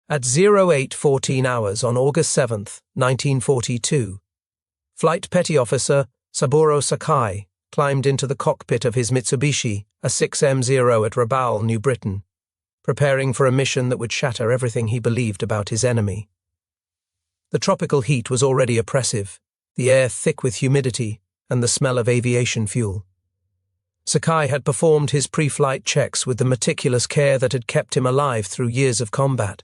At 0814 hours on August 7, 1942, Flight Petty Officer Saburo Sakai climbed into the cockpit of his Mitsubishi, a 6M0 at Rabaul, New Britain, preparing for a mission that would shatter everything he believed about his enemy. The tropical heat was already oppressive, the air thick with humidity and the smell of aviation fuel. Sakai had performed his pre-flight checks with the meticulous care that had kept him alive through years of combat.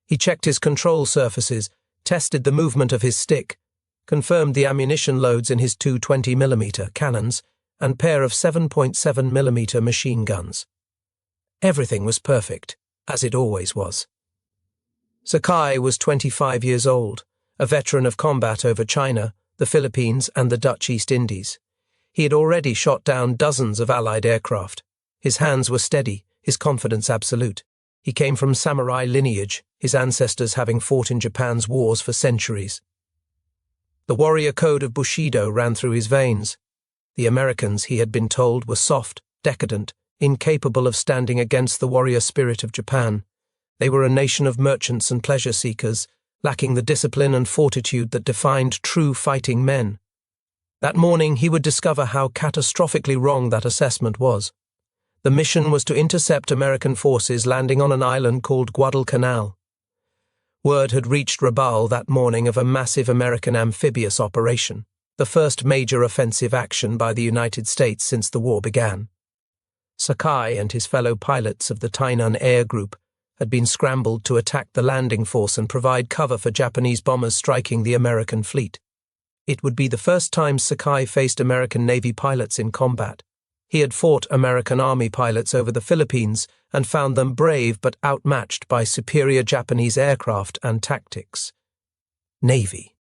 He checked his control surfaces, tested the movement of his stick, confirmed the ammunition loads in his two 20mm cannons and pair of 7.7mm machine guns. Everything was perfect, as it always was. Sakai was 25 years old, a veteran of combat over China, the Philippines and the Dutch East Indies. He had already shot down dozens of Allied aircraft. His hands were steady, his confidence absolute. He came from samurai lineage, his ancestors having fought in Japan's wars for centuries. The warrior code of Bushido ran through his veins. The Americans, he had been told, were soft, decadent, incapable of standing against the warrior spirit of Japan. They were a nation of merchants and pleasure seekers, lacking the discipline and fortitude that defined true fighting men. That morning he would discover how catastrophically wrong that assessment was. The mission was to intercept American forces landing on an island called Guadalcanal. Word had reached Rabaul that morning of a massive American amphibious operation, the first major offensive action by the United States since the war began. Sakai and his fellow pilots of the Tainan Air Group had been scrambled to attack the landing force and provide cover for Japanese bombers striking the American fleet. It would be the first time Sakai faced American Navy pilots in combat. He had fought American Army pilots over the Philippines and found them brave but outmatched by superior Japanese aircraft and tactics. Navy.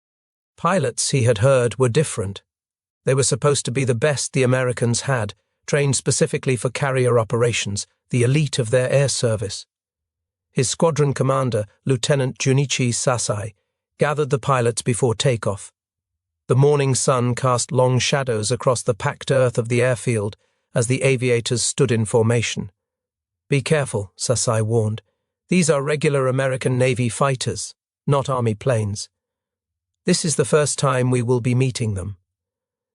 Pilots, he had heard, were different. They were supposed to be the best the Americans had, trained specifically for carrier operations, the elite of their air service. His squadron commander, Lieutenant Junichi Sasai, gathered the pilots before takeoff. The morning sun cast long shadows across the packed earth of the airfield as the aviators stood in formation. "Be careful," Sasai warned. "These are regular American Navy fighters, not Army planes. This is the first time we will be meeting them.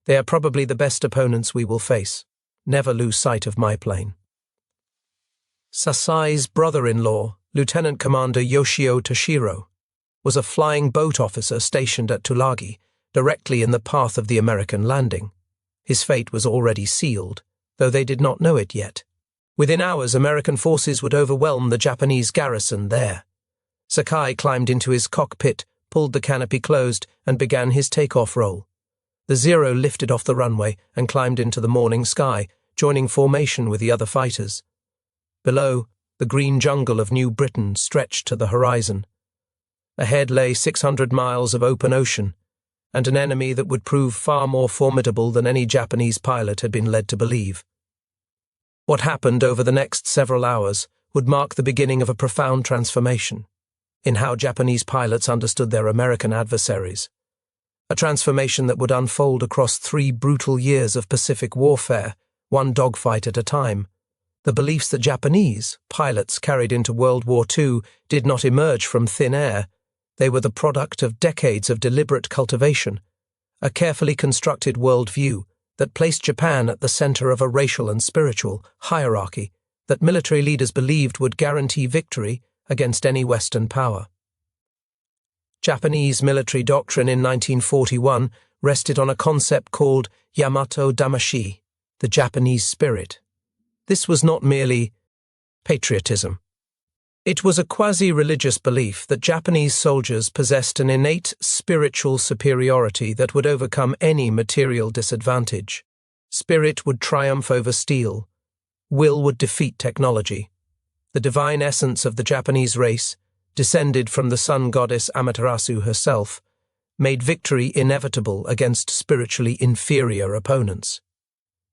They are probably the best opponents we will face. Never lose sight of my plane." Sasai's brother-in-law, Lieutenant Commander Yoshio Toshiro, was a flying boat officer stationed at Tulagi, directly in the path of the American landing. His fate was already sealed, though they did not know it yet. Within hours, American forces would overwhelm the Japanese garrison there. Sakai climbed into his cockpit, pulled the canopy closed, and began his takeoff roll. The Zero lifted off the runway and climbed into the morning sky, joining formation with the other fighters. Below, the green jungle of New Britain stretched to the horizon. Ahead lay 600 miles of open ocean, and an enemy that would prove far more formidable than any Japanese pilot had been led to believe. What happened over the next several hours would mark the beginning of a profound transformation in how Japanese pilots understood their American adversaries. A transformation that would unfold across 3 brutal years of Pacific warfare, one dogfight at a time. The beliefs that Japanese pilots carried into World War II did not emerge from thin air. They were the product of decades of deliberate cultivation, a carefully constructed worldview that placed Japan at the center of a racial and spiritual hierarchy that military leaders believed would guarantee victory against any Western power. Japanese military doctrine in 1941 rested on a concept called Yamato Damashi, the Japanese spirit. This was not merely patriotism. It was a quasi-religious belief that Japanese soldiers possessed an innate spiritual superiority that would overcome any material disadvantage. Spirit would triumph over steel. Will would defeat technology. The divine essence of the Japanese race, descended from the sun goddess Amaterasu herself, made victory inevitable against spiritually inferior opponents.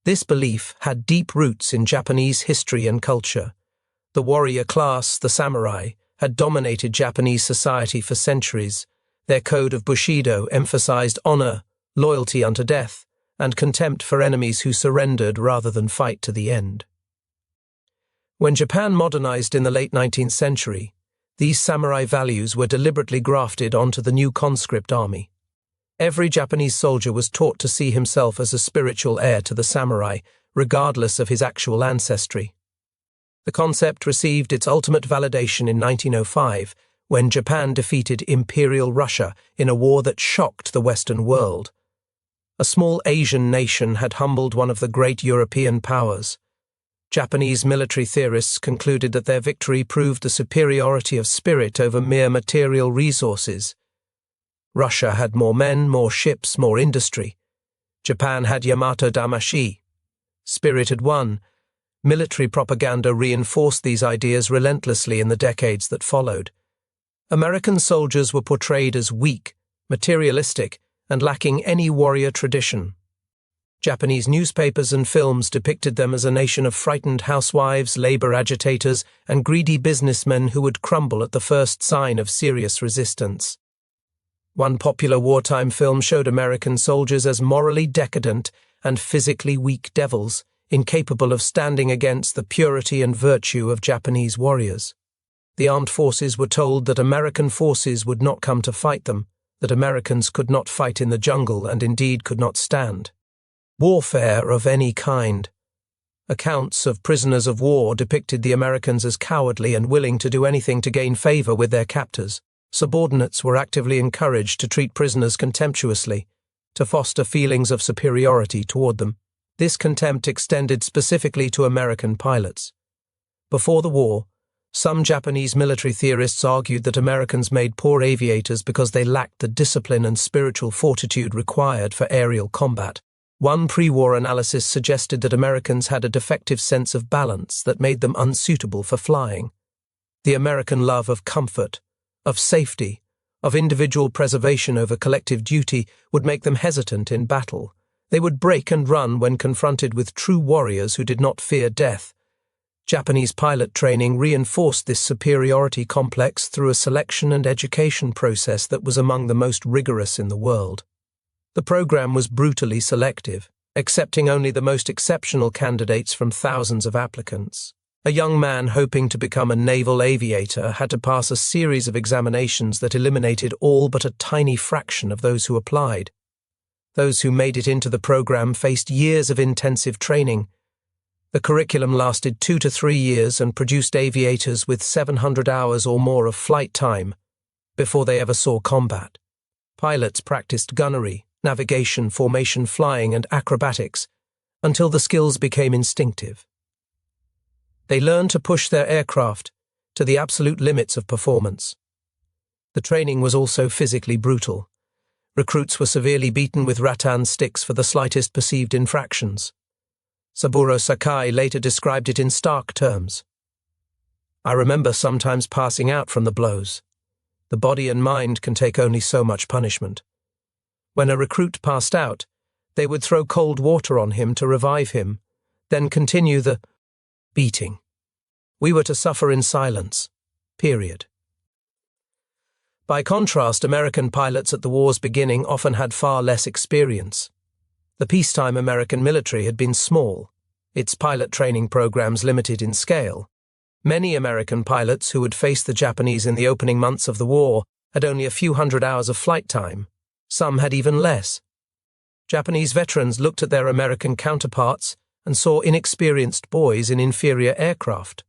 This belief had deep roots in Japanese history and culture. The warrior class, the samurai, had dominated Japanese society for centuries. Their code of Bushido emphasized honor, loyalty unto death, and contempt for enemies who surrendered rather than fight to the end. When Japan modernized in the late 19th century, These samurai values were deliberately grafted onto the new conscript army. Every Japanese soldier was taught to see himself as a spiritual heir to the samurai, regardless of his actual ancestry. The concept received its ultimate validation in 1905, when Japan defeated Imperial Russia in a war that shocked the Western world. A small Asian nation had humbled one of the great European powers. Japanese military theorists concluded that their victory proved the superiority of spirit over mere material resources. Russia had more men, more ships, more industry. Japan had Yamato Damashi. Spirit had won. Military propaganda reinforced these ideas relentlessly in the decades that followed. American soldiers were portrayed as weak, materialistic, and lacking any warrior tradition. Japanese newspapers and films depicted them as a nation of frightened housewives, labor agitators, and greedy businessmen who would crumble at the first sign of serious resistance. One popular wartime film showed American soldiers as morally decadent and physically weak devils, incapable of standing against the purity and virtue of Japanese warriors. The armed forces were told that American forces would not come to fight them, that Americans could not fight in the jungle and indeed could not stand warfare of any kind. Accounts of prisoners of war depicted the Americans as cowardly and willing to do anything to gain favor with their captors. Subordinates were actively encouraged to treat prisoners contemptuously, to foster feelings of superiority toward them. This contempt extended specifically to American pilots. Before the war, some Japanese military theorists argued that Americans made poor aviators because they lacked the discipline and spiritual fortitude required for aerial combat. One pre-war analysis suggested that Americans had a defective sense of balance that made them unsuitable for flying. The American love of comfort, of safety, of individual preservation over collective duty would make them hesitant in battle. They would break and run when confronted with true warriors who did not fear death. Japanese pilot training reinforced this superiority complex through a selection and education process that was among the most rigorous in the world. The program was brutally selective, accepting only the most exceptional candidates from thousands of applicants. A young man hoping to become a naval aviator had to pass a series of examinations that eliminated all but a tiny fraction of those who applied. Those who made it into the program faced years of intensive training. The curriculum lasted 2 to 3 years and produced aviators with 700 hours or more of flight time before they ever saw combat. Pilots practiced gunnery, navigation, formation flying, and acrobatics until the skills became instinctive. They learned to push their aircraft to the absolute limits of performance. The training was also physically brutal. Recruits were severely beaten with rattan sticks for the slightest perceived infractions. Saburo Sakai later described it in stark terms. "I remember sometimes passing out from the blows. The body and mind can take only so much punishment. When a recruit passed out, they would throw cold water on him to revive him, then continue the beating. We were to suffer in silence. Period." By contrast, American pilots at the war's beginning often had far less experience. The peacetime American military had been small, its pilot training programs limited in scale. Many American pilots who would face the Japanese in the opening months of the war had only a few hundred hours of flight time. Some had even less. Japanese veterans looked at their American counterparts and saw inexperienced boys in inferior aircraft.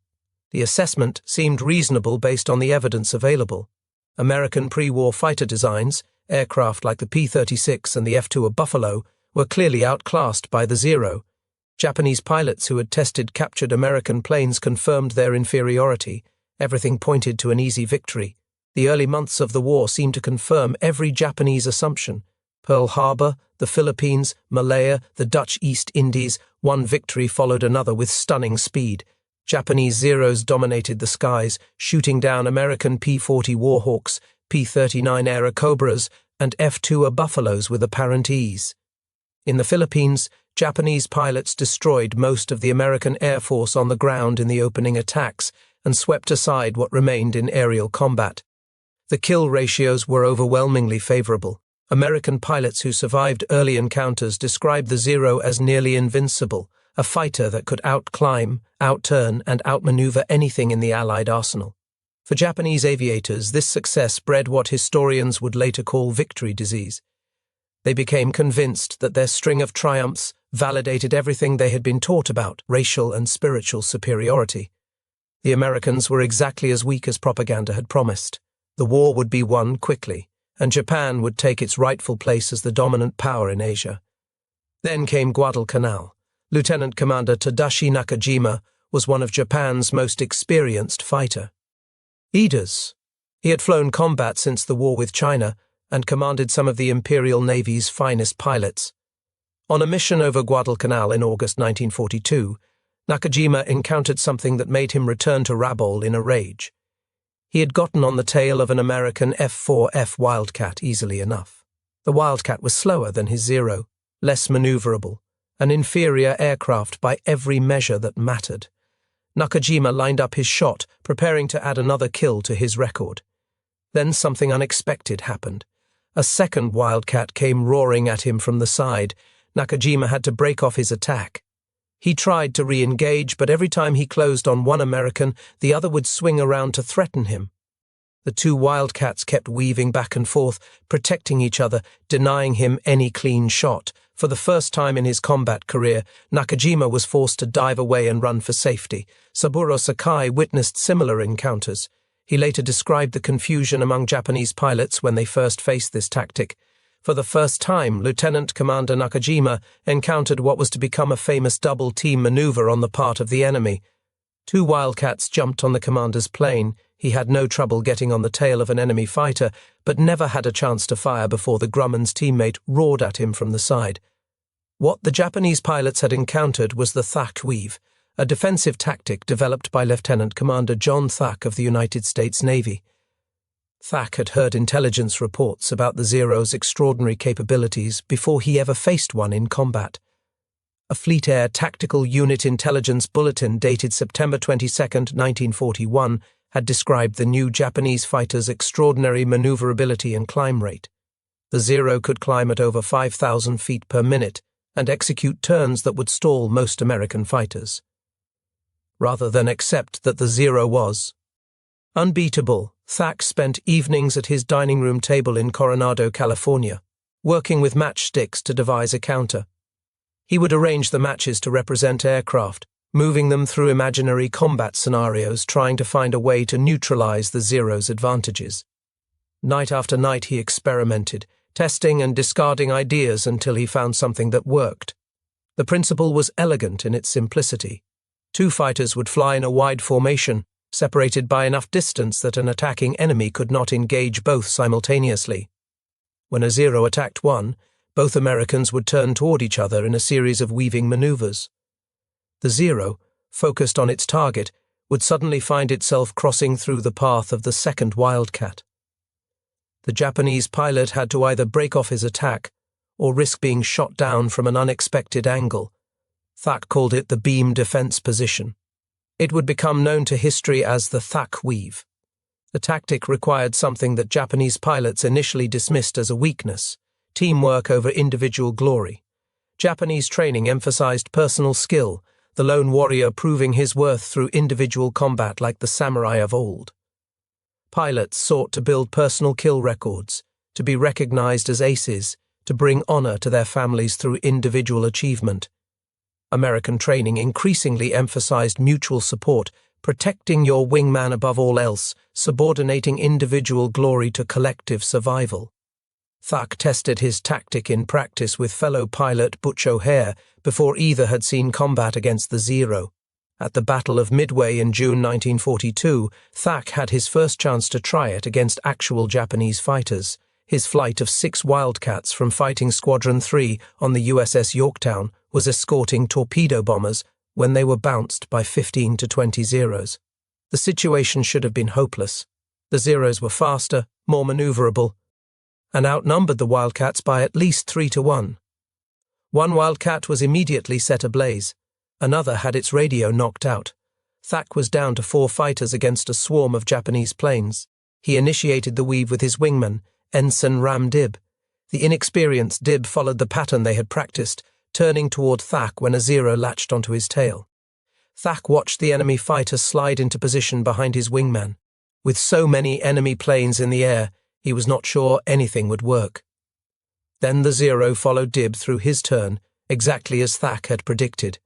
The assessment seemed reasonable based on the evidence available. American pre-war fighter designs, aircraft like the P-36 and the F-2 Buffalo, were clearly outclassed by the Zero. Japanese pilots who had tested captured American planes confirmed their inferiority. Everything pointed to an easy victory. The early months of the war seemed to confirm every Japanese assumption. Pearl Harbor, the Philippines, Malaya, the Dutch East Indies, one victory followed another with stunning speed. Japanese Zeros dominated the skies, shooting down American P-40 Warhawks, P-39 Airacobras, and F-2 Buffaloes with apparent ease. In the Philippines, Japanese pilots destroyed most of the American Air Force on the ground in the opening attacks and swept aside what remained in aerial combat. The kill ratios were overwhelmingly favorable. American pilots who survived early encounters described the Zero as nearly invincible, a fighter that could outclimb, outturn, and outmaneuver anything in the Allied arsenal. For Japanese aviators, this success bred what historians would later call victory disease. They became convinced that their string of triumphs validated everything they had been taught about racial and spiritual superiority. The Americans were exactly as weak as propaganda had promised. The war would be won quickly, and Japan would take its rightful place as the dominant power in Asia. Then came Guadalcanal. Lieutenant Commander Tadashi Nakajima was one of Japan's most experienced fighter. Leaders. He had flown combat since the war with China and commanded some of the Imperial Navy's finest pilots. On a mission over Guadalcanal in August 1942, Nakajima encountered something that made him return to Rabaul in a rage. He had gotten on the tail of an American F4F Wildcat easily enough. The Wildcat was slower than his Zero, less maneuverable, an inferior aircraft by every measure that mattered. Nakajima lined up his shot, preparing to add another kill to his record. Then something unexpected happened. A second Wildcat came roaring at him from the side. Nakajima had to break off his attack. He tried to re-engage, but every time he closed on one American, the other would swing around to threaten him. The two Wildcats kept weaving back and forth, protecting each other, denying him any clean shot. For the first time in his combat career, Nakajima was forced to dive away and run for safety. Saburo Sakai witnessed similar encounters. He later described the confusion among Japanese pilots when they first faced this tactic. For the first time, Lieutenant Commander Nakajima encountered what was to become a famous double-team maneuver on the part of the enemy. Two Wildcats jumped on the commander's plane. He had no trouble getting on the tail of an enemy fighter, but never had a chance to fire before the Grumman's teammate roared at him from the side. What the Japanese pilots had encountered was the Thach Weave, a defensive tactic developed by Lieutenant Commander John Thach of the United States Navy. Thach had heard intelligence reports about the Zero's extraordinary capabilities before he ever faced one in combat. A Fleet Air Tactical Unit Intelligence Bulletin dated September 22, 1941, had described the new Japanese fighter's extraordinary maneuverability and climb rate. The Zero could climb at over 5,000 feet per minute and execute turns that would stall most American fighters. Rather than accept that the Zero was unbeatable, Thach spent evenings at his dining room table in Coronado, California, working with matchsticks to devise a counter. He would arrange the matches to represent aircraft, moving them through imaginary combat scenarios, trying to find a way to neutralize the Zero's advantages. Night after night he experimented, testing and discarding ideas until he found something that worked. The principle was elegant in its simplicity. Two fighters would fly in a wide formation, separated by enough distance that an attacking enemy could not engage both simultaneously. When a Zero attacked one, both Americans would turn toward each other in a series of weaving maneuvers. The Zero, focused on its target, would suddenly find itself crossing through the path of the second Wildcat. The Japanese pilot had to either break off his attack or risk being shot down from an unexpected angle. Thach called it the beam defense position. It would become known to history as the Thach Weave. The tactic required something that Japanese pilots initially dismissed as a weakness: teamwork over individual glory. Japanese training emphasized personal skill, the lone warrior proving his worth through individual combat like the samurai of old. Pilots sought to build personal kill records, to be recognized as aces, to bring honor to their families through individual achievement. American training increasingly emphasized mutual support, protecting your wingman above all else, subordinating individual glory to collective survival. Thach tested his tactic in practice with fellow pilot Butch O'Hare before either had seen combat against the Zero. At the Battle of Midway in June 1942, Thach had his first chance to try it against actual Japanese fighters. His flight of 6 Wildcats from Fighting Squadron 3 on the USS Yorktown was escorting torpedo bombers when they were bounced by 15 to 20 Zeros. The situation should have been hopeless. The Zeros were faster, more maneuverable, and outnumbered the Wildcats by at least 3-1. One Wildcat was immediately set ablaze. Another had its radio knocked out. Thach was down to 4 fighters against a swarm of Japanese planes. He initiated the weave with his wingman, Ensign Ram Dib. The inexperienced Dib followed the pattern they had practiced, turning toward Thach when a Zero latched onto his tail. Thach watched the enemy fighter slide into position behind his wingman. With so many enemy planes in the air, he was not sure anything would work. Then the Zero followed Dib through his turn, exactly as Thach had predicted.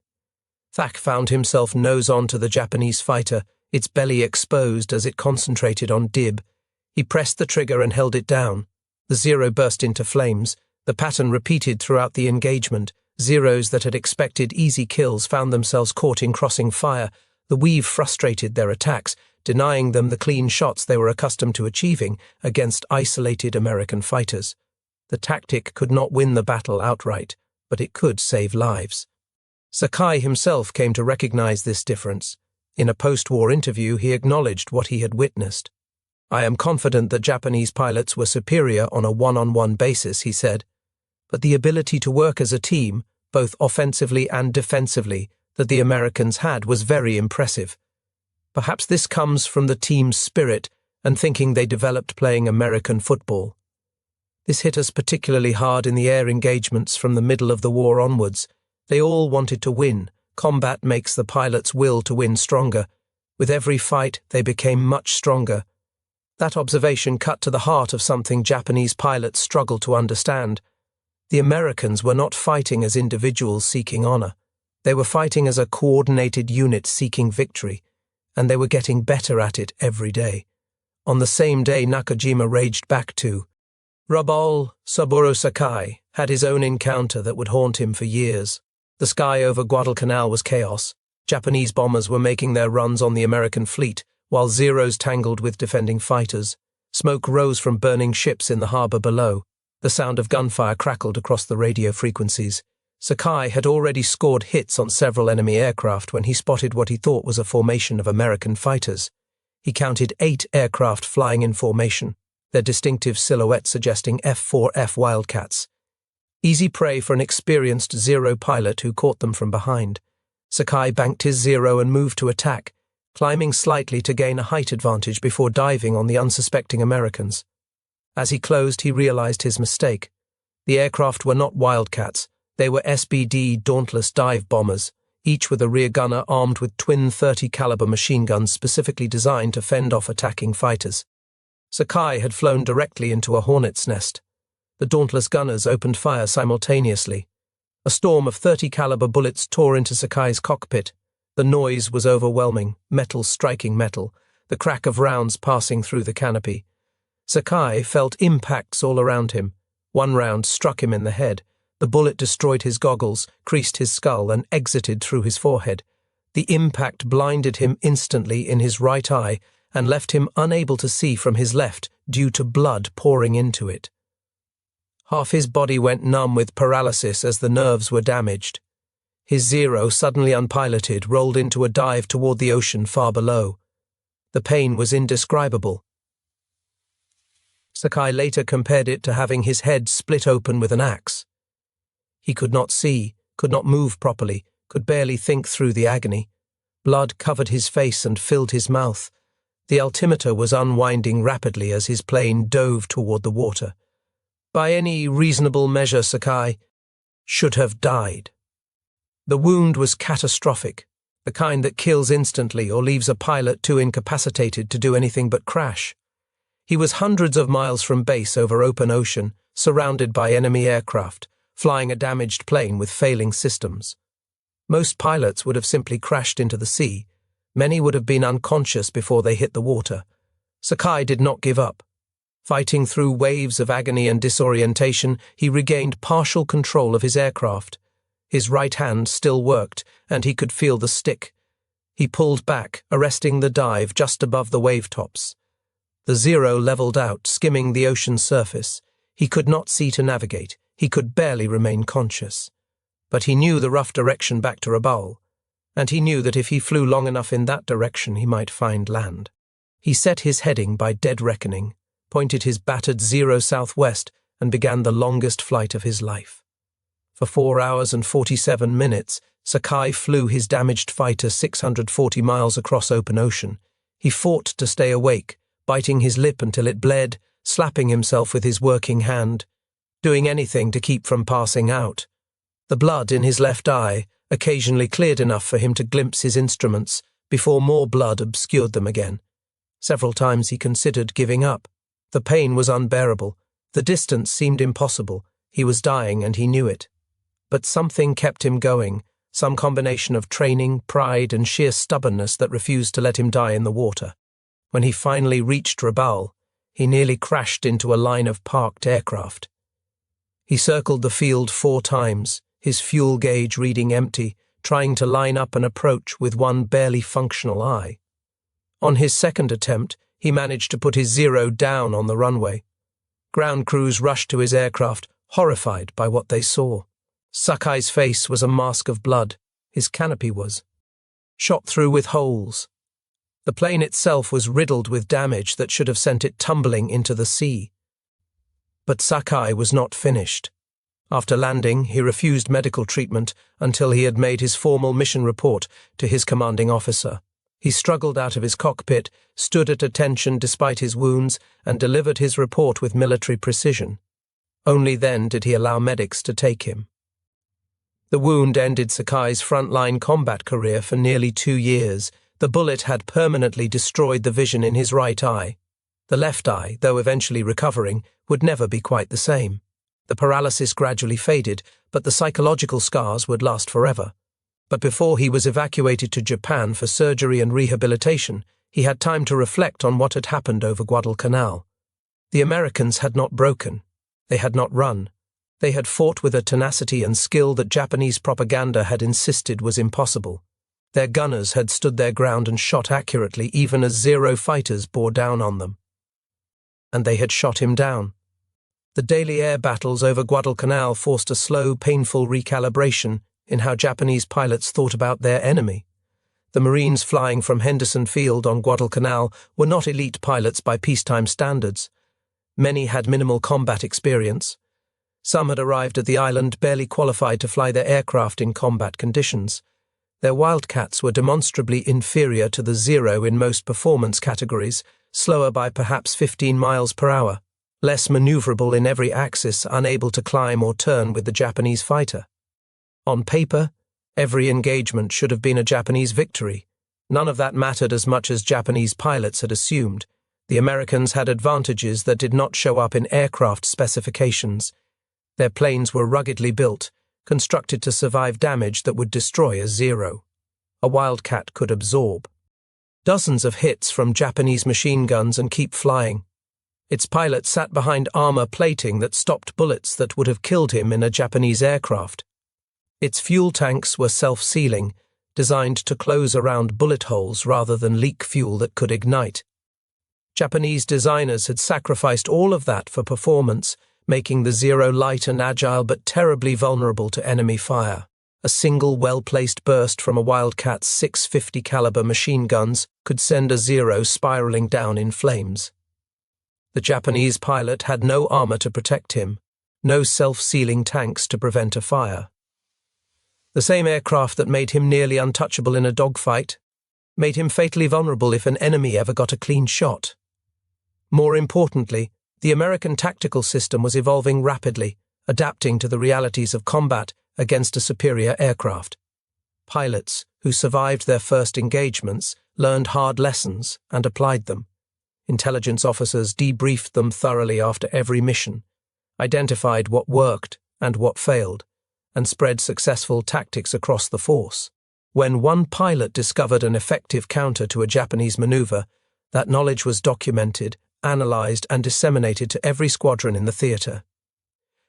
Thach found himself nose-on to the Japanese fighter, its belly exposed as it concentrated on Dib. He pressed the trigger and held it down. The Zero burst into flames. The pattern repeated throughout the engagement. Zeros that had expected easy kills found themselves caught in crossing fire. The Weave frustrated their attacks, denying them the clean shots they were accustomed to achieving against isolated American fighters. The tactic could not win the battle outright, but it could save lives. Sakai himself came to recognize this difference. In a post-war interview, he acknowledged what he had witnessed. "I am confident that Japanese pilots were superior on a one-on-one basis," he said, "but the ability to work as a team, both offensively and defensively, that the Americans had was very impressive. Perhaps this comes from the team's spirit and thinking they developed playing American football. This hit us particularly hard in the air engagements from the middle of the war onwards. They all wanted to win. Combat makes the pilots' will to win stronger. With every fight, they became much stronger." That observation cut to the heart of something Japanese pilots struggled to understand. The Americans were not fighting as individuals seeking honor. They were fighting as a coordinated unit seeking victory, and they were getting better at it every day. On the same day Nakajima raged back to Rabal, Saburo Sakai had his own encounter that would haunt him for years. The sky over Guadalcanal was chaos. Japanese bombers were making their runs on the American fleet, while Zeros tangled with defending fighters. Smoke rose from burning ships in the harbor below. The sound of gunfire crackled across the radio frequencies. Sakai had already scored hits on several enemy aircraft when he spotted what he thought was a formation of American fighters. He counted 8 aircraft flying in formation, their distinctive silhouette suggesting F6F Wildcats. Easy prey for an experienced Zero pilot who caught them from behind. Sakai banked his Zero and moved to attack, climbing slightly to gain a height advantage before diving on the unsuspecting Americans. As he closed, he realized his mistake. The aircraft were not Wildcats. They were SBD Dauntless dive bombers, each with a rear gunner armed with twin 30-caliber machine guns specifically designed to fend off attacking fighters. Sakai had flown directly into a hornet's nest. The Dauntless gunners opened fire simultaneously. A storm of 30-caliber bullets tore into Sakai's cockpit. The noise was overwhelming, metal striking metal, the crack of rounds passing through the canopy. Sakai felt impacts all around him. One round struck him in the head. The bullet destroyed his goggles, creased his skull, and exited through his forehead. The impact blinded him instantly in his right eye and left him unable to see from his left due to blood pouring into it. Half his body went numb with paralysis as the nerves were damaged. His Zero, suddenly unpiloted, rolled into a dive toward the ocean far below. The pain was indescribable. Sakai later compared it to having his head split open with an axe. He could not see, could not move properly, could barely think through the agony. Blood covered his face and filled his mouth. The altimeter was unwinding rapidly as his plane dove toward the water. By any reasonable measure, Sakai should have died. The wound was catastrophic, the kind that kills instantly or leaves a pilot too incapacitated to do anything but crash. He was hundreds of miles from base over open ocean, surrounded by enemy aircraft, flying a damaged plane with failing systems. Most pilots would have simply crashed into the sea. Many would have been unconscious before they hit the water. Sakai did not give up. Fighting through waves of agony and disorientation, he regained partial control of his aircraft. His right hand still worked, and he could feel the stick. He pulled back, arresting the dive just above the wave tops. The Zero leveled out, skimming the ocean's surface. He could not see to navigate. He could barely remain conscious. But he knew the rough direction back to Rabaul, and he knew that if he flew long enough in that direction he might find land. He set his heading by dead reckoning, pointed his battered Zero southwest, and began the longest flight of his life. For 4 hours and 47 minutes, Sakai flew his damaged fighter 640 miles across open ocean. He fought to stay awake, biting his lip until it bled, slapping himself with his working hand, doing anything to keep from passing out. The blood in his left eye occasionally cleared enough for him to glimpse his instruments before more blood obscured them again. Several times he considered giving up. The pain was unbearable. The distance seemed impossible. He was dying and he knew it. But something kept him going, some combination of training, pride, and sheer stubbornness that refused to let him die in the water. When he finally reached Rabaul, he nearly crashed into a line of parked aircraft. He circled the field 4 times, his fuel gauge reading empty, trying to line up an approach with one barely functional eye. On his second attempt, he managed to put his Zero down on the runway. Ground crews rushed to his aircraft, horrified by what they saw. Sakai's face was a mask of blood. His canopy was shot through with holes. The plane itself was riddled with damage that should have sent it tumbling into the sea. But Sakai was not finished. After landing, he refused medical treatment until he had made his formal mission report to his commanding officer. He struggled out of his cockpit, stood at attention despite his wounds, and delivered his report with military precision. Only then did he allow medics to take him. The wound ended Sakai's frontline combat career for nearly 2 years. The bullet had permanently destroyed the vision in his right eye. The left eye, though eventually recovering, would never be quite the same. The paralysis gradually faded, but the psychological scars would last forever. But before he was evacuated to Japan for surgery and rehabilitation, he had time to reflect on what had happened over Guadalcanal. The Americans had not broken. They had not run. They had fought with a tenacity and skill that Japanese propaganda had insisted was impossible. Their gunners had stood their ground and shot accurately even as Zero fighters bore down on them. And they had shot him down. The daily air battles over Guadalcanal forced a slow, painful recalibration in how Japanese pilots thought about their enemy. The Marines flying from Henderson Field on Guadalcanal were not elite pilots by peacetime standards. Many had minimal combat experience. Some had arrived at the island barely qualified to fly their aircraft in combat conditions. Their Wildcats were demonstrably inferior to the Zero in most performance categories, slower by perhaps 15 miles per hour, less maneuverable in every axis, unable to climb or turn with the Japanese fighter. On paper, every engagement should have been a Japanese victory. None of that mattered as much as Japanese pilots had assumed. The Americans had advantages that did not show up in aircraft specifications. Their planes were ruggedly built, constructed to survive damage that would destroy a Zero. A Wildcat could absorb dozens of hits from Japanese machine guns and keep flying. Its pilot sat behind armor plating that stopped bullets that would have killed him in a Japanese aircraft. Its fuel tanks were self-sealing, designed to close around bullet holes rather than leak fuel that could ignite. Japanese designers had sacrificed all of that for performance, making the Zero light and agile but terribly vulnerable to enemy fire. A single well-placed burst from a Wildcat's 650 caliber machine guns could send a Zero spiraling down in flames. The Japanese pilot had no armor to protect him, no self-sealing tanks to prevent a fire. The same aircraft that made him nearly untouchable in a dogfight made him fatally vulnerable if an enemy ever got a clean shot. More importantly, the American tactical system was evolving rapidly, adapting to the realities of combat against a superior aircraft. Pilots who survived their first engagements learned hard lessons and applied them. Intelligence officers debriefed them thoroughly after every mission, identified what worked and what failed, and spread successful tactics across the force. When one pilot discovered an effective counter to a Japanese maneuver, that knowledge was documented, analyzed, and disseminated to every squadron in the theater.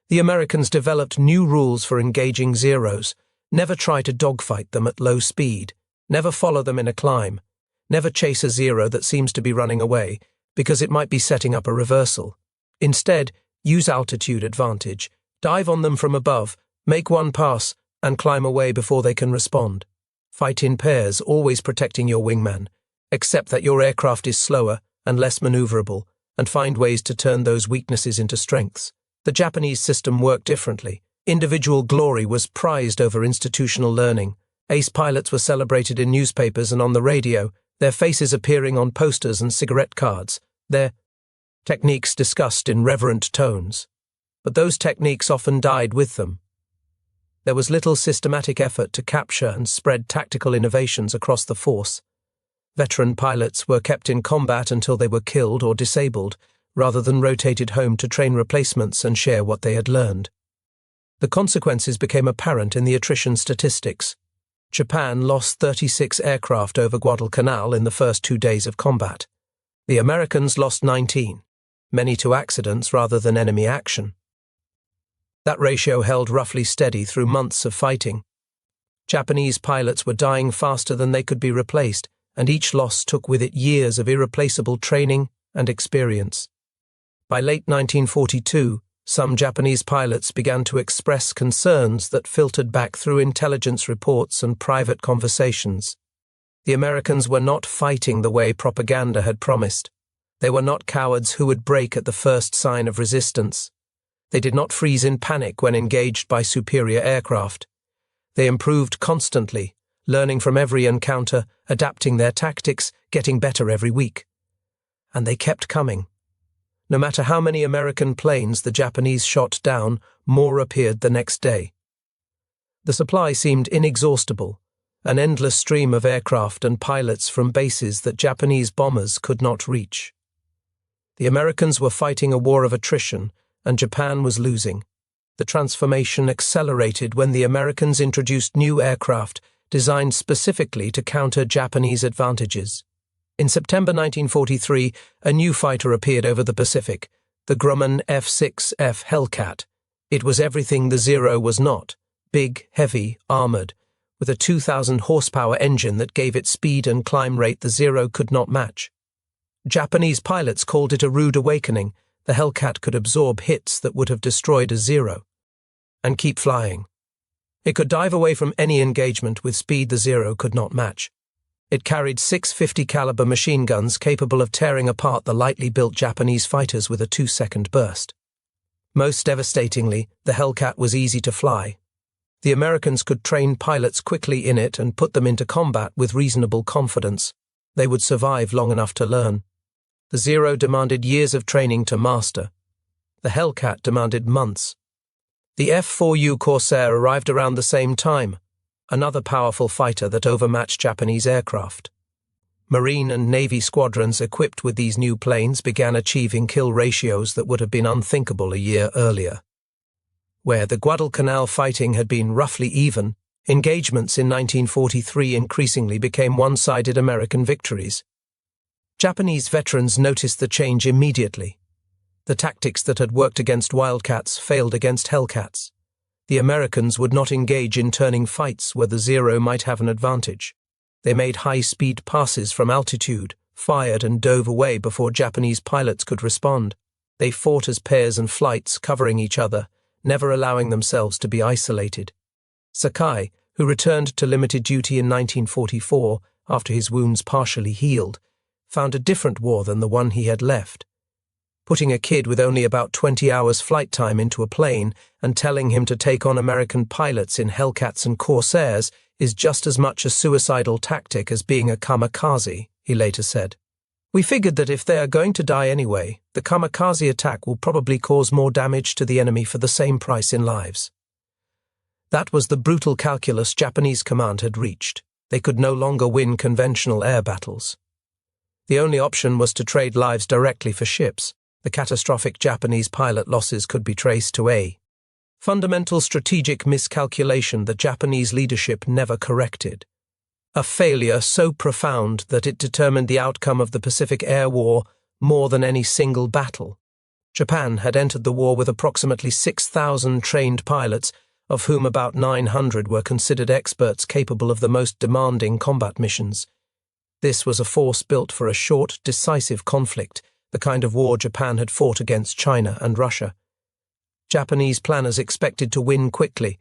The Americans developed new rules for engaging Zeros. Never try to dogfight them at low speed. Never follow them in a climb. Never chase a Zero that seems to be running away, because it might be setting up a reversal. Instead, use altitude advantage. Dive on them from above, make one pass, and climb away before they can respond. Fight in pairs, always protecting your wingman. Accept that your aircraft is slower and less maneuverable, and find ways to turn those weaknesses into strengths. The Japanese system worked differently. Individual glory was prized over institutional learning. Ace pilots were celebrated in newspapers and on the radio, their faces appearing on posters and cigarette cards, their techniques discussed in reverent tones. But those techniques often died with them. There was little systematic effort to capture and spread tactical innovations across the force. Veteran pilots were kept in combat until they were killed or disabled, rather than rotated home to train replacements and share what they had learned. The consequences became apparent in the attrition statistics. Japan lost 36 aircraft over Guadalcanal in the first 2 days of combat. The Americans lost 19, many to accidents rather than enemy action. That ratio held roughly steady through months of fighting. Japanese pilots were dying faster than they could be replaced, and each loss took with it years of irreplaceable training and experience. By late 1942, some Japanese pilots began to express concerns that filtered back through intelligence reports and private conversations. The Americans were not fighting the way propaganda had promised. They were not cowards who would break at the first sign of resistance. They did not freeze in panic when engaged by superior aircraft. They improved constantly, learning from every encounter, adapting their tactics, getting better every week. And they kept coming. No matter how many American planes the Japanese shot down, more appeared the next day. The supply seemed inexhaustible, an endless stream of aircraft and pilots from bases that Japanese bombers could not reach. The Americans were fighting a war of attrition, and Japan was losing. The transformation accelerated when the Americans introduced new aircraft designed specifically to counter Japanese advantages. In September 1943, a new fighter appeared over the Pacific, the Grumman F6F Hellcat. It was everything the Zero was not: big, heavy, armored, with a 2,000 horsepower engine that gave it speed and climb rate the Zero could not match. Japanese pilots called it a rude awakening. The Hellcat could absorb hits that would have destroyed a Zero, and keep flying. It could dive away from any engagement with speed the Zero could not match. It carried 650 caliber machine guns capable of tearing apart the lightly built Japanese fighters with a 2-second burst. Most devastatingly, the Hellcat was easy to fly. The Americans could train pilots quickly in it and put them into combat with reasonable confidence. They would survive long enough to learn. The Zero demanded years of training to master. The Hellcat demanded months. The F-4U Corsair arrived around the same time, another powerful fighter that overmatched Japanese aircraft. Marine and Navy squadrons equipped with these new planes began achieving kill ratios that would have been unthinkable a year earlier. Where the Guadalcanal fighting had been roughly even, engagements in 1943 increasingly became one-sided American victories. Japanese veterans noticed the change immediately. The tactics that had worked against Wildcats failed against Hellcats. The Americans would not engage in turning fights where the Zero might have an advantage. They made high-speed passes from altitude, fired and dove away before Japanese pilots could respond. They fought as pairs and flights, covering each other, never allowing themselves to be isolated. Sakai, who returned to limited duty in 1944 after his wounds partially healed, found a different war than the one he had left. Putting a kid with only about 20 hours flight time into a plane and telling him to take on American pilots in Hellcats and Corsairs is just as much a suicidal tactic as being a kamikaze, he later said. We figured that if they are going to die anyway, the kamikaze attack will probably cause more damage to the enemy for the same price in lives. That was the brutal calculus Japanese command had reached. They could no longer win conventional air battles. The only option was to trade lives directly for ships. The catastrophic Japanese pilot losses could be traced to a fundamental strategic miscalculation the Japanese leadership never corrected. A failure so profound that it determined the outcome of the Pacific Air War more than any single battle. Japan had entered the war with approximately 6,000 trained pilots, of whom about 900 were considered experts capable of the most demanding combat missions. This was a force built for a short, decisive conflict, the kind of war Japan had fought against China and Russia. Japanese planners expected to win quickly,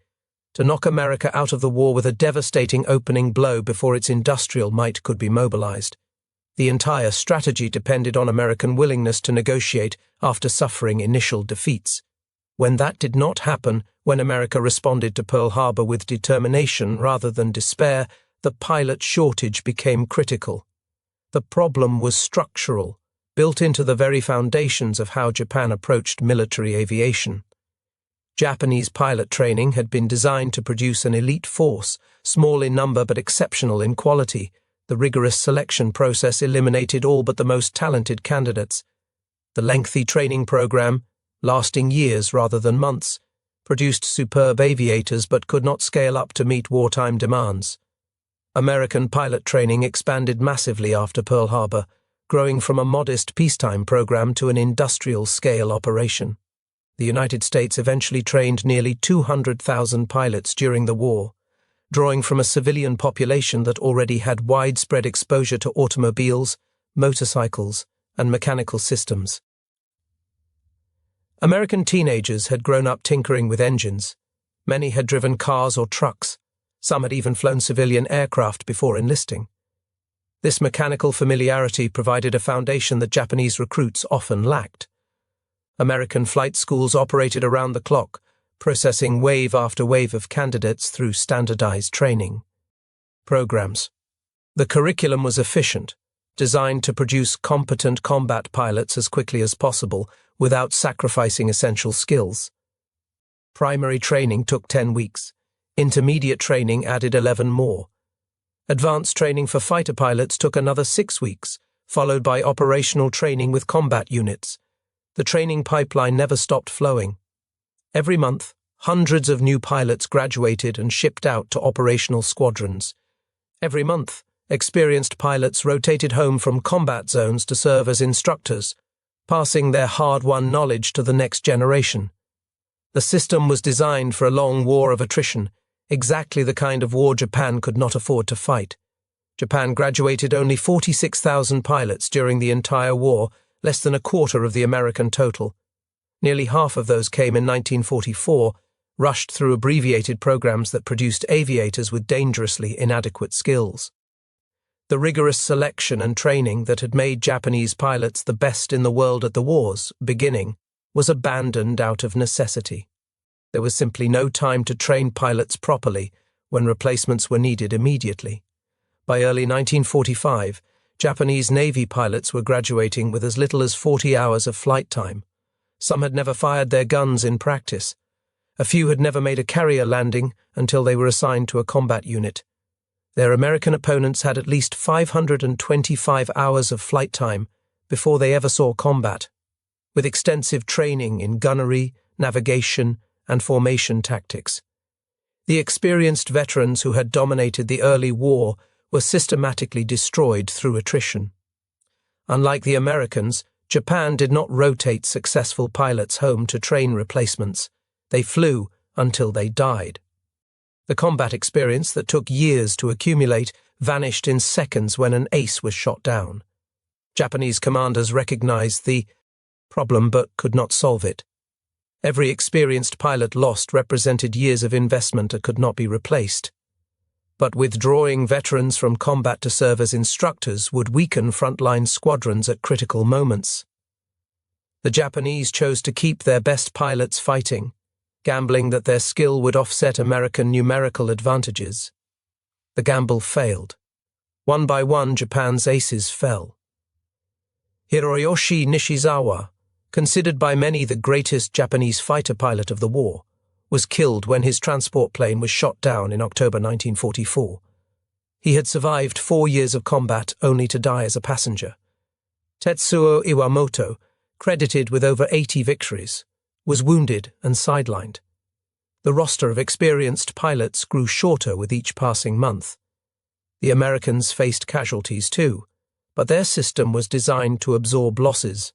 to knock America out of the war with a devastating opening blow before its industrial might could be mobilized. The entire strategy depended on American willingness to negotiate after suffering initial defeats. When that did not happen, when America responded to Pearl Harbor with determination rather than despair, the pilot shortage became critical. The problem was structural, built into the very foundations of how Japan approached military aviation. Japanese pilot training had been designed to produce an elite force, small in number but exceptional in quality, The rigorous selection process eliminated all but the most talented candidates. The lengthy training program, lasting years rather than months, produced superb aviators but could not scale up to meet wartime demands. American pilot training expanded massively after Pearl Harbor, growing from a modest peacetime program to an industrial-scale operation. The United States eventually trained nearly 200,000 pilots during the war, drawing from a civilian population that already had widespread exposure to automobiles, motorcycles, and mechanical systems. American teenagers had grown up tinkering with engines. Many had driven cars or trucks. Some had even flown civilian aircraft before enlisting. This mechanical familiarity provided a foundation that Japanese recruits often lacked. American flight schools operated around the clock, processing wave after wave of candidates through standardized training programs. The curriculum was efficient, designed to produce competent combat pilots as quickly as possible without sacrificing essential skills. Primary training took 10 weeks. Intermediate training added 11 more. Advanced training for fighter pilots took another 6 weeks, followed by operational training with combat units. The training pipeline never stopped flowing. Every month, hundreds of new pilots graduated and shipped out to operational squadrons. Every month, experienced pilots rotated home from combat zones to serve as instructors, passing their hard-won knowledge to the next generation. The system was designed for a long war of attrition, exactly the kind of war Japan could not afford to fight. Japan graduated only 46,000 pilots during the entire war, less than a quarter of the American total. Nearly half of those came in 1944, rushed through abbreviated programs that produced aviators with dangerously inadequate skills. The rigorous selection and training that had made Japanese pilots the best in the world at the war's beginning was abandoned out of necessity. There was simply no time to train pilots properly when replacements were needed immediately. By early 1945, Japanese Navy pilots were graduating with as little as 40 hours of flight time. Some had never fired their guns in practice. A few had never made a carrier landing until they were assigned to a combat unit. Their American opponents had at least 525 hours of flight time before they ever saw combat, with extensive training in gunnery, navigation, and formation tactics. The experienced veterans who had dominated the early war were systematically destroyed through attrition. Unlike the Americans, Japan did not rotate successful pilots home to train replacements. They flew until they died. The combat experience that took years to accumulate vanished in seconds when an ace was shot down. Japanese commanders recognized the problem but could not solve it. Every experienced pilot lost represented years of investment that could not be replaced. But withdrawing veterans from combat to serve as instructors would weaken frontline squadrons at critical moments. The Japanese chose to keep their best pilots fighting, gambling that their skill would offset American numerical advantages. The gamble failed. One by one, Japan's aces fell. Hiroyoshi Nishizawa, considered by many the greatest Japanese fighter pilot of the war, was killed when his transport plane was shot down in October 1944. He had survived 4 years of combat only to die as a passenger. Tetsuo Iwamoto, credited with over 80 victories, was wounded and sidelined. The roster of experienced pilots grew shorter with each passing month. The Americans faced casualties too, but their system was designed to absorb losses.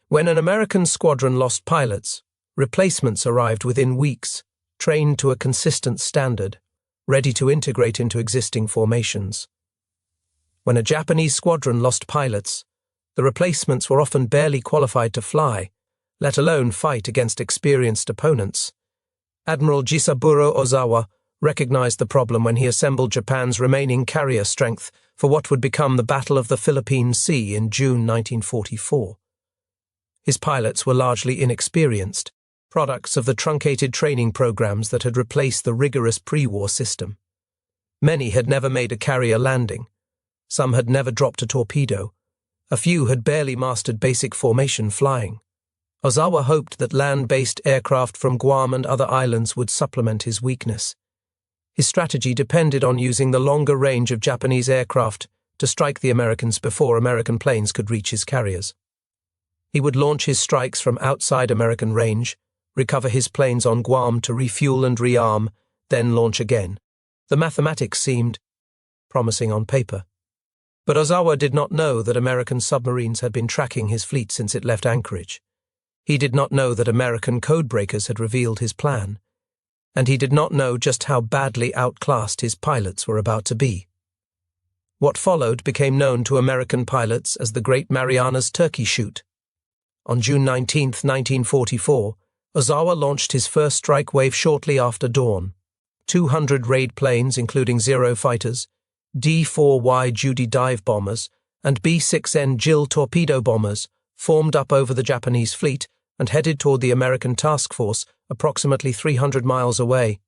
When an American squadron lost pilots, replacements arrived within weeks, trained to a consistent standard, ready to integrate into existing formations. When a Japanese squadron lost pilots, the replacements were often barely qualified to fly, let alone fight against experienced opponents. Admiral Jisaburo Ozawa recognized the problem when he assembled Japan's remaining carrier strength for what would become the Battle of the Philippine Sea in June 1944. His pilots were largely inexperienced, products of the truncated training programs that had replaced the rigorous pre-war system. Many had never made a carrier landing. Some had never dropped a torpedo. A few had barely mastered basic formation flying. Ozawa hoped that land-based aircraft from Guam and other islands would supplement his weakness. His strategy depended on using the longer range of Japanese aircraft to strike the Americans before American planes could reach his carriers. He would launch his strikes from outside American range, recover his planes on Guam to refuel and rearm, then launch again. The mathematics seemed promising on paper. But Ozawa did not know that American submarines had been tracking his fleet since it left anchorage. He did not know that American codebreakers had revealed his plan. And he did not know just how badly outclassed his pilots were about to be. What followed became known to American pilots as the Great Marianas Turkey Shoot. On June 19, 1944, Ozawa launched his first strike wave shortly after dawn. 200 raid planes, including Zero fighters, D-4Y Judy dive bombers, and B-6N Jill torpedo bombers, formed up over the Japanese fleet and headed toward the American task force approximately 300 miles away.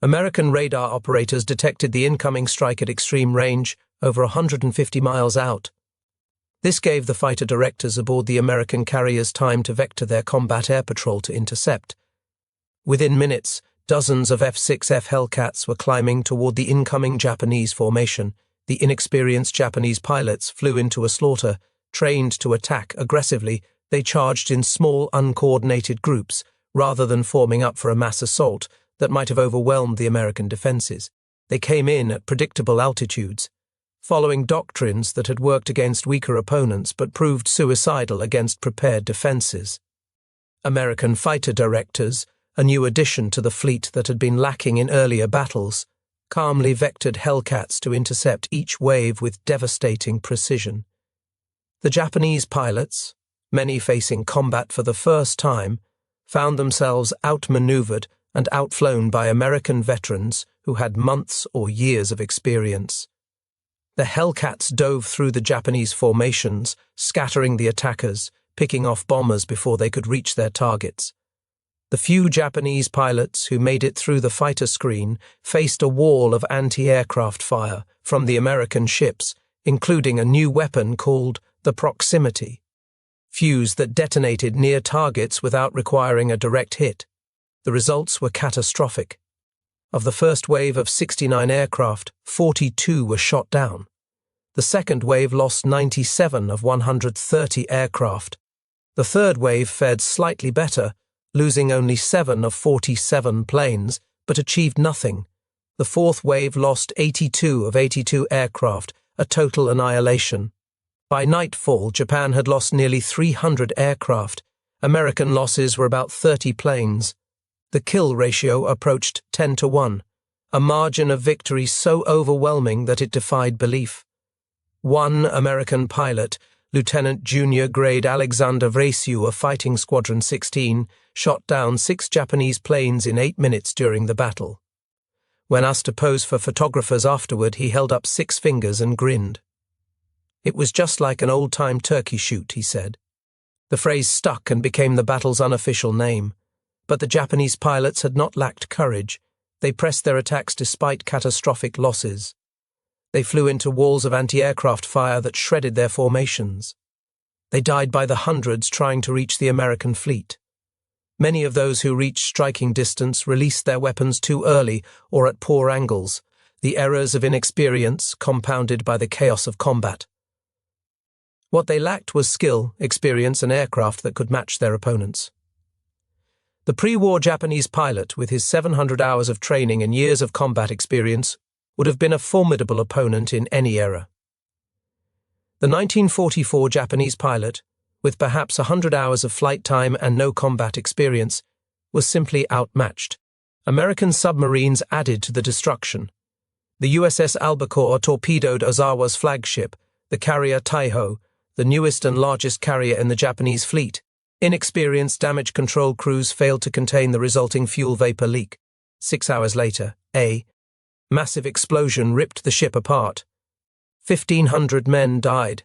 American radar operators detected the incoming strike at extreme range, over 150 miles out. This gave the fighter directors aboard the American carriers time to vector their combat air patrol to intercept. Within minutes, dozens of F6F Hellcats were climbing toward the incoming Japanese formation. The inexperienced Japanese pilots flew into a slaughter. Trained to attack aggressively, they charged in small, uncoordinated groups, rather than forming up for a mass assault that might have overwhelmed the American defenses. They came in at predictable altitudes, following doctrines that had worked against weaker opponents but proved suicidal against prepared defenses. American fighter directors, a new addition to the fleet that had been lacking in earlier battles, calmly vectored Hellcats to intercept each wave with devastating precision. The Japanese pilots, many facing combat for the first time, found themselves outmaneuvered and outflown by American veterans who had months or years of experience. The Hellcats dove through the Japanese formations, scattering the attackers, picking off bombers before they could reach their targets. The few Japanese pilots who made it through the fighter screen faced a wall of anti-aircraft fire from the American ships, including a new weapon called the proximity fuse that detonated near targets without requiring a direct hit. The results were catastrophic. Of the first wave of 69 aircraft, 42 were shot down. The second wave lost 97 of 130 aircraft. The third wave fared slightly better, losing only 7 of 47 planes, but achieved nothing. The fourth wave lost 82 of 82 aircraft, a total annihilation. By nightfall, Japan had lost nearly 300 aircraft. American losses were about 30 planes. The kill ratio approached 10-1, a margin of victory so overwhelming that it defied belief. One American pilot, Lieutenant Junior Grade Alexander Vrasiu of Fighting Squadron 16, shot down 6 Japanese planes in 8 minutes during the battle. When asked to pose for photographers afterward, he held up 6 fingers and grinned. "It was just like an old-time turkey shoot," he said. The phrase stuck and became the battle's unofficial name. But the Japanese pilots had not lacked courage. They pressed their attacks despite catastrophic losses. They flew into walls of anti-aircraft fire that shredded their formations. They died by the hundreds trying to reach the American fleet. Many of those who reached striking distance released their weapons too early or at poor angles, the errors of inexperience compounded by the chaos of combat. What they lacked was skill, experience, and aircraft that could match their opponents. The pre-war Japanese pilot, with his 700 hours of training and years of combat experience, would have been a formidable opponent in any era. The 1944 Japanese pilot, with perhaps 100 hours of flight time and no combat experience, was simply outmatched. American submarines added to the destruction. The USS Albacore torpedoed Ozawa's flagship, the carrier Taiho, the newest and largest carrier in the Japanese fleet. Inexperienced damage control crews failed to contain the resulting fuel vapor leak. 6 hours later, a massive explosion ripped the ship apart. 1,500 men died.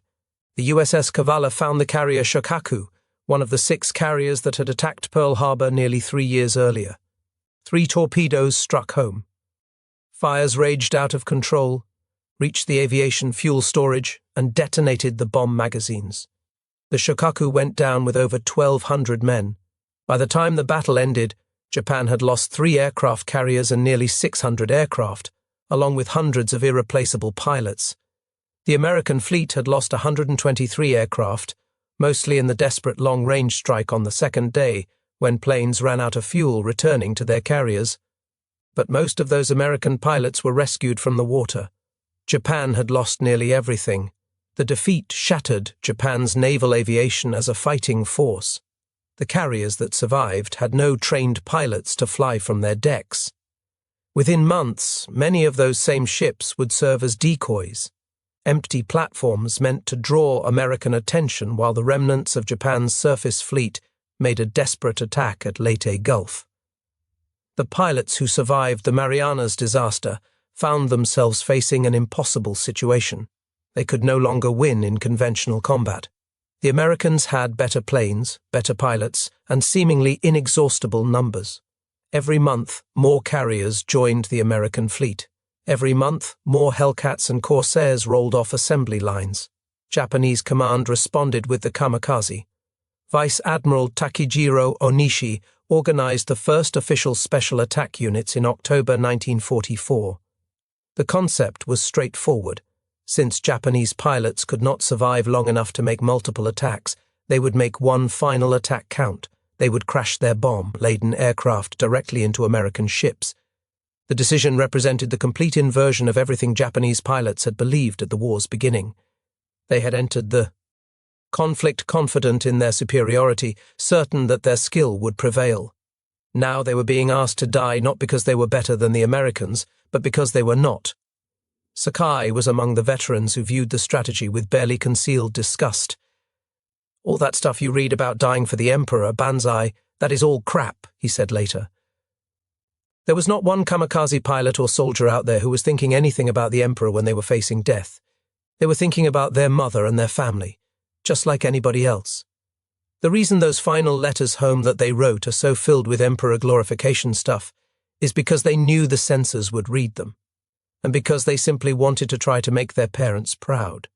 The USS Kavala found the carrier Shokaku, one of the 6 carriers that had attacked Pearl Harbor nearly 3 years earlier. 3 torpedoes struck home. Fires raged out of control, reached the aviation fuel storage, and detonated the bomb magazines. The Shokaku went down with over 1,200 men. By the time the battle ended, Japan had lost 3 aircraft carriers and nearly 600 aircraft, along with hundreds of irreplaceable pilots. The American fleet had lost 123 aircraft, mostly in the desperate long-range strike on the second day, when planes ran out of fuel returning to their carriers. But most of those American pilots were rescued from the water. Japan had lost nearly everything. The defeat shattered Japan's naval aviation as a fighting force. The carriers that survived had no trained pilots to fly from their decks. Within months, many of those same ships would serve as decoys, empty platforms meant to draw American attention while the remnants of Japan's surface fleet made a desperate attack at Leyte Gulf. The pilots who survived the Marianas disaster found themselves facing an impossible situation. They could no longer win in conventional combat. The Americans had better planes, better pilots, and seemingly inexhaustible numbers. Every month, more carriers joined the American fleet. Every month, more Hellcats and Corsairs rolled off assembly lines. Japanese command responded with the kamikaze. Vice Admiral Takejiro Onishi organized the first official special attack units in October 1944. The concept was straightforward. Since Japanese pilots could not survive long enough to make multiple attacks, they would make one final attack count. They would crash their bomb-laden aircraft directly into American ships. The decision represented the complete inversion of everything Japanese pilots had believed at the war's beginning. They had entered the conflict confident in their superiority, certain that their skill would prevail. Now they were being asked to die not because they were better than the Americans, but because they were not. Sakai was among the veterans who viewed the strategy with barely concealed disgust. "All that stuff you read about dying for the emperor, Banzai, that is all crap," he said later. There was not one kamikaze pilot or soldier out there who was thinking anything about the emperor when they were facing death. They were thinking about their mother and their family, just like anybody else. The reason those final letters home that they wrote are so filled with emperor glorification stuff is because they knew the censors would read them, and because they simply wanted to try to make their parents proud.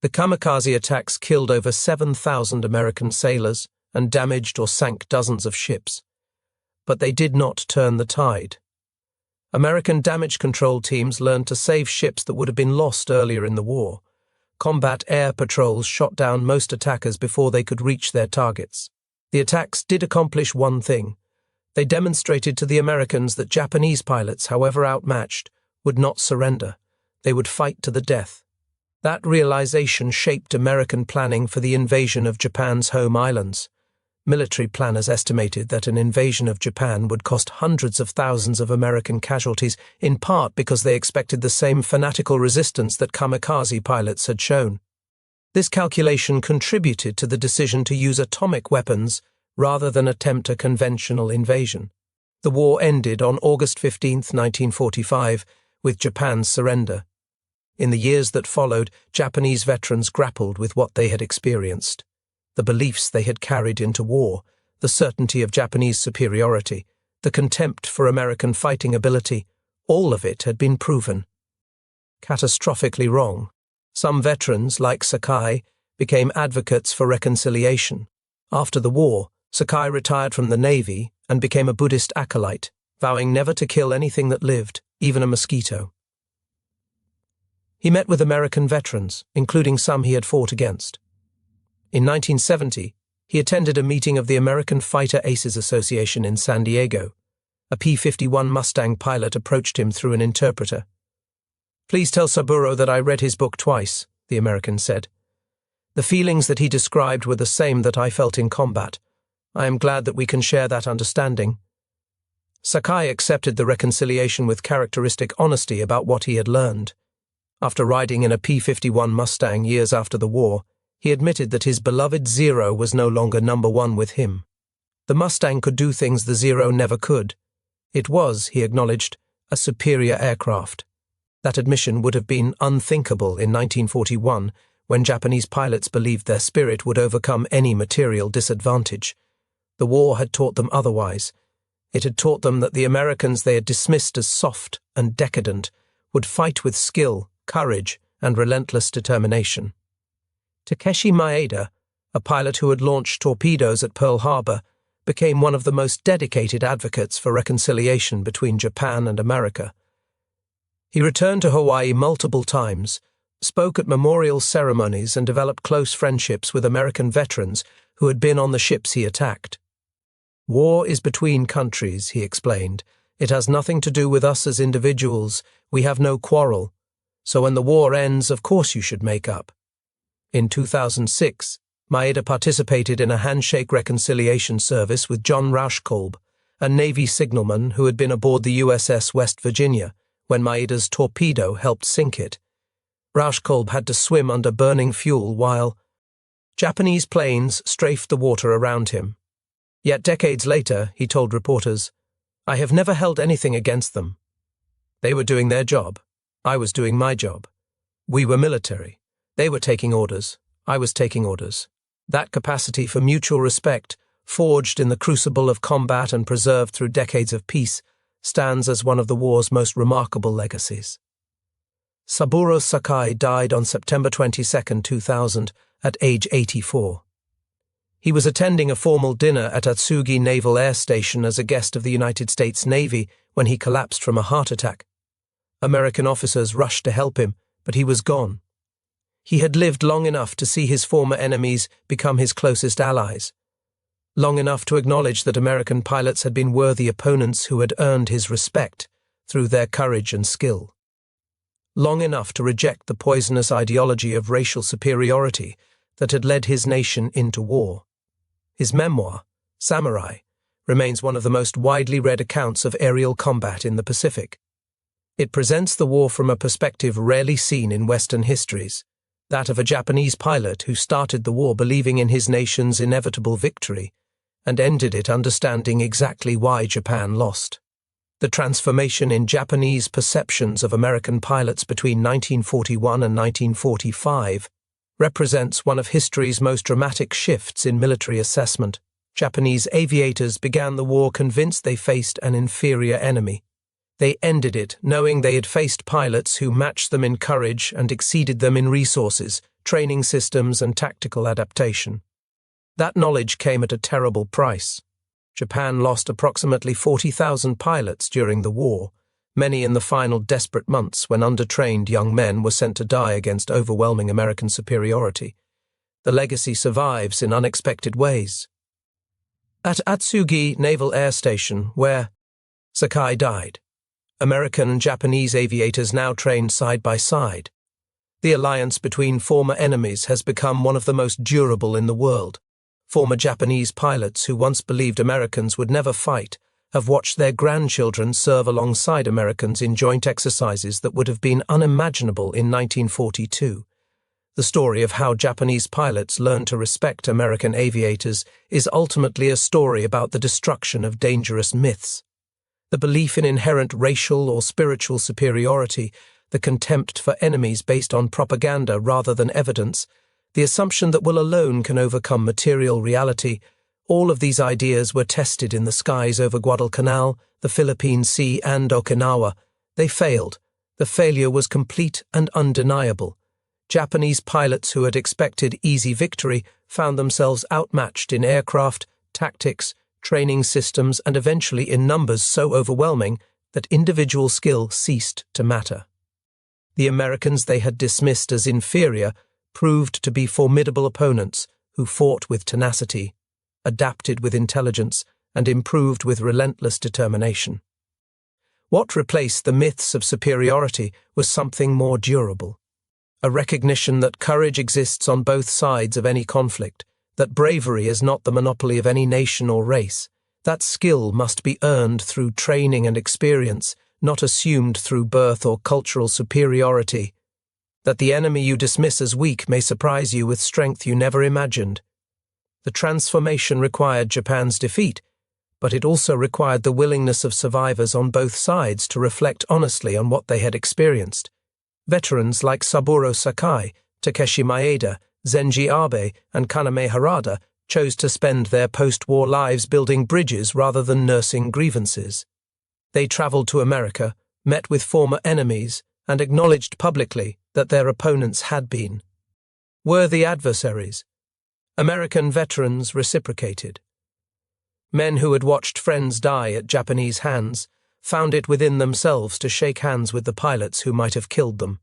The kamikaze attacks killed over 7,000 American sailors and damaged or sank dozens of ships. But they did not turn the tide. American damage control teams learned to save ships that would have been lost earlier in the war. Combat air patrols shot down most attackers before they could reach their targets. The attacks did accomplish one thing. They demonstrated to the Americans that Japanese pilots, however outmatched, would not surrender. They would fight to the death. That realization shaped American planning for the invasion of Japan's home islands. Military planners estimated that an invasion of Japan would cost hundreds of thousands of American casualties, in part because they expected the same fanatical resistance that kamikaze pilots had shown. This calculation contributed to the decision to use atomic weapons rather than attempt a conventional invasion. The war ended on August 15, 1945, with Japan's surrender. In the years that followed, Japanese veterans grappled with what they had experienced. The beliefs they had carried into war, the certainty of Japanese superiority, the contempt for American fighting ability, all of it had been proven catastrophically wrong. Some veterans, like Sakai, became advocates for reconciliation. After the war, Sakai retired from the Navy and became a Buddhist acolyte, vowing never to kill anything that lived, even a mosquito. He met with American veterans, including some he had fought against. In 1970, he attended a meeting of the American Fighter Aces Association in San Diego. A P-51 Mustang pilot approached him through an interpreter. "Please tell Saburo that I read his book twice," the American said. "The feelings that he described were the same that I felt in combat. I am glad that we can share that understanding." Sakai accepted the reconciliation with characteristic honesty about what he had learned. After riding in a P-51 Mustang years after the war, he admitted that his beloved Zero was no longer number one with him. The Mustang could do things the Zero never could. It was, he acknowledged, a superior aircraft. That admission would have been unthinkable in 1941, when Japanese pilots believed their spirit would overcome any material disadvantage. The war had taught them otherwise. It had taught them that the Americans they had dismissed as soft and decadent would fight with skill, courage, and relentless determination. Takeshi Maeda, a pilot who had launched torpedoes at Pearl Harbor, became one of the most dedicated advocates for reconciliation between Japan and America. He returned to Hawaii multiple times, spoke at memorial ceremonies, and developed close friendships with American veterans who had been on the ships he attacked. "War is between countries," he explained. "It has nothing to do with us as individuals. We have no quarrel. So when the war ends, of course you should make up." In 2006, Maeda participated in a handshake reconciliation service with John Rauschkolb, a Navy signalman who had been aboard the USS West Virginia when Maeda's torpedo helped sink it. Rauschkolb had to swim under burning fuel while Japanese planes strafed the water around him. Yet decades later, he told reporters, "I have never held anything against them. They were doing their job. I was doing my job. We were military. They were taking orders. I was taking orders." That capacity for mutual respect, forged in the crucible of combat and preserved through decades of peace, stands as one of the war's most remarkable legacies. Saburo Sakai died on September 22, 2000, at age 84. He was attending a formal dinner at Atsugi Naval Air Station as a guest of the United States Navy when he collapsed from a heart attack. American officers rushed to help him, but he was gone. He had lived long enough to see his former enemies become his closest allies, long enough to acknowledge that American pilots had been worthy opponents who had earned his respect through their courage and skill, long enough to reject the poisonous ideology of racial superiority that had led his nation into war. His memoir, Samurai, remains one of the most widely read accounts of aerial combat in the Pacific. It presents the war from a perspective rarely seen in Western histories, that of a Japanese pilot who started the war believing in his nation's inevitable victory and ended it understanding exactly why Japan lost. The transformation in Japanese perceptions of American pilots between 1941 and 1945 represents one of history's most dramatic shifts in military assessment. Japanese aviators began the war convinced they faced an inferior enemy. They ended it knowing they had faced pilots who matched them in courage and exceeded them in resources, training systems, and tactical adaptation. That knowledge came at a terrible price. Japan lost approximately 40,000 pilots during the war, many in the final desperate months when undertrained young men were sent to die against overwhelming American superiority. The legacy survives in unexpected ways. At Atsugi Naval Air Station, where Sakai died, American and Japanese aviators now trained side by side. The alliance between former enemies has become one of the most durable in the world. Former Japanese pilots who once believed Americans would never fight have watched their grandchildren serve alongside Americans in joint exercises that would have been unimaginable in 1942. The story of how Japanese pilots learned to respect American aviators is ultimately a story about the destruction of dangerous myths. The belief in inherent racial or spiritual superiority, the contempt for enemies based on propaganda rather than evidence, the assumption that will alone can overcome material reality, all of these ideas were tested in the skies over Guadalcanal, the Philippine Sea, and Okinawa. They failed. The failure was complete and undeniable. Japanese pilots who had expected easy victory found themselves outmatched in aircraft, tactics, training systems, and eventually in numbers so overwhelming that individual skill ceased to matter. The Americans they had dismissed as inferior proved to be formidable opponents who fought with tenacity, adapted with intelligence, and improved with relentless determination. What replaced the myths of superiority was something more durable. A recognition that courage exists on both sides of any conflict, that bravery is not the monopoly of any nation or race, that skill must be earned through training and experience, not assumed through birth or cultural superiority, that the enemy you dismiss as weak may surprise you with strength you never imagined. The transformation required Japan's defeat, but it also required the willingness of survivors on both sides to reflect honestly on what they had experienced. Veterans like Saburo Sakai, Takeshi Maeda, Zenji Abe, and Kaname Harada chose to spend their post-war lives building bridges rather than nursing grievances. They traveled to America, met with former enemies, and acknowledged publicly that their opponents had been worthy adversaries. American veterans reciprocated. Men who had watched friends die at Japanese hands found it within themselves to shake hands with the pilots who might have killed them.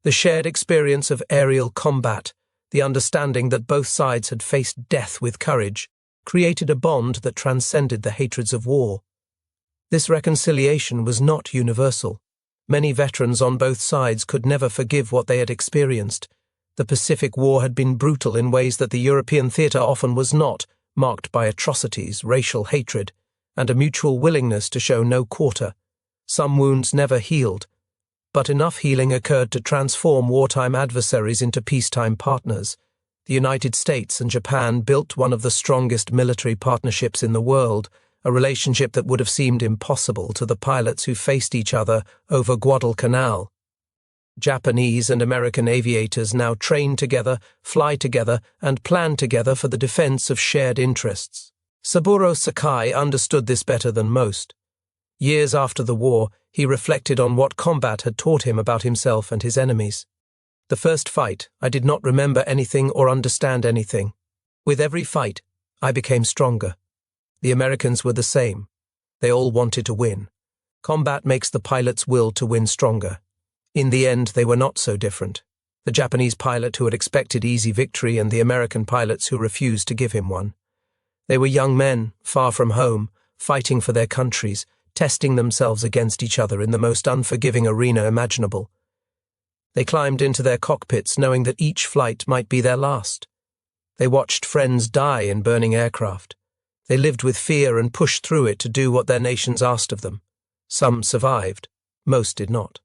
The shared experience of aerial combat, the understanding that both sides had faced death with courage, created a bond that transcended the hatreds of war. This reconciliation was not universal. Many veterans on both sides could never forgive what they had experienced. The Pacific War had been brutal in ways that the European theatre often was not, marked by atrocities, racial hatred, and a mutual willingness to show no quarter. Some wounds never healed, but enough healing occurred to transform wartime adversaries into peacetime partners. The United States and Japan built one of the strongest military partnerships in the world, a relationship that would have seemed impossible to the pilots who faced each other over Guadalcanal. Japanese and American aviators now train together, fly together, and plan together for the defense of shared interests. Saburo Sakai understood this better than most. Years after the war, he reflected on what combat had taught him about himself and his enemies. The first fight, I did not remember anything or understand anything. With every fight, I became stronger. The Americans were the same. They all wanted to win. Combat makes the pilot's will to win stronger. In the end, they were not so different. The Japanese pilot who had expected easy victory and the American pilots who refused to give him one. They were young men, far from home, fighting for their countries, testing themselves against each other in the most unforgiving arena imaginable. They climbed into their cockpits knowing that each flight might be their last. They watched friends die in burning aircraft. They lived with fear and pushed through it to do what their nations asked of them. Some survived, most did not.